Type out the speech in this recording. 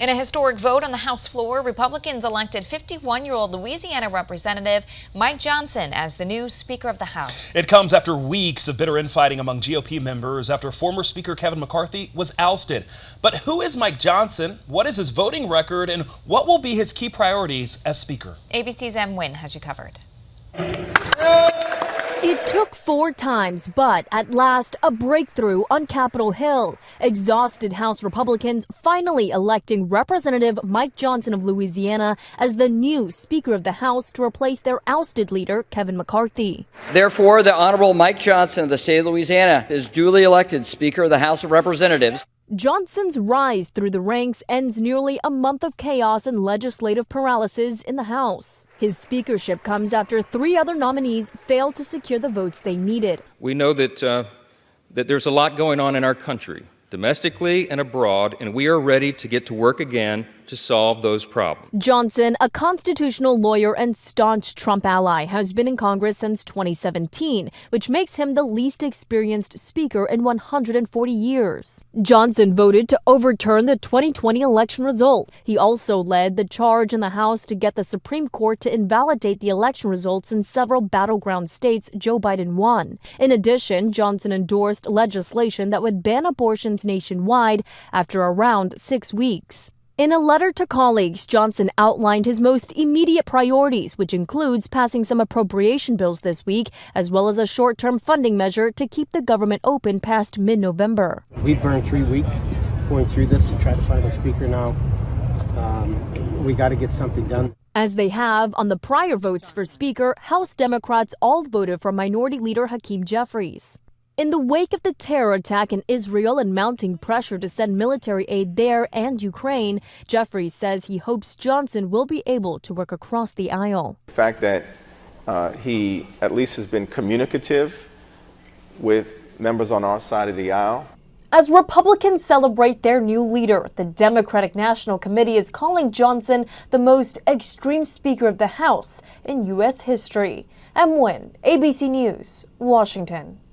In a historic vote on the House floor, Republicans elected 51-year-old Louisiana Representative Mike Johnson as the new Speaker of the House. It comes after weeks of bitter infighting among GOP members after former Speaker Kevin McCarthy was ousted. But who is Mike Johnson? What is his voting record? And what will be his key priorities as Speaker? ABC's M. Nguyen has you covered. It took 4 times, but at last, a breakthrough on Capitol Hill. Exhausted House Republicans finally electing Representative Mike Johnson of Louisiana as the new Speaker of the House to replace their ousted leader, Kevin McCarthy. Therefore, the Honorable Mike Johnson of the state of Louisiana is duly elected Speaker of the House of Representatives. Johnson's rise through the ranks ends nearly a month of chaos and legislative paralysis in the House. His speakership comes after 3 other nominees failed to secure the votes they needed. We know that there's a lot going on in our country, domestically and abroad, and we are ready to get to work again to solve those problems. Johnson, a constitutional lawyer and staunch Trump ally, has been in Congress since 2017, which makes him the least experienced speaker in 140 years. Johnson voted to overturn the 2020 election result. He also led the charge in the House to get the Supreme Court to invalidate the election results in several battleground states Joe Biden won. In addition, Johnson endorsed legislation that would ban abortions nationwide after around 6 weeks. In a letter to colleagues, Johnson outlined his most immediate priorities, which includes passing some appropriation bills this week, as well as a short-term funding measure to keep the government open past mid-November. We burned 3 weeks going through this to try to find a speaker now. We got to get something done. As they have on the prior votes for Speaker, House Democrats all voted for Minority Leader Hakeem Jeffries. In the wake of the terror attack in Israel and mounting pressure to send military aid there and Ukraine, Jeffries says he hopes Johnson will be able to work across the aisle. The fact that he at least has been communicative with members on our side of the aisle. As Republicans celebrate their new leader, the Democratic National Committee is calling Johnson the most extreme Speaker of the House in U.S. history. M. Nguyen, ABC News, Washington.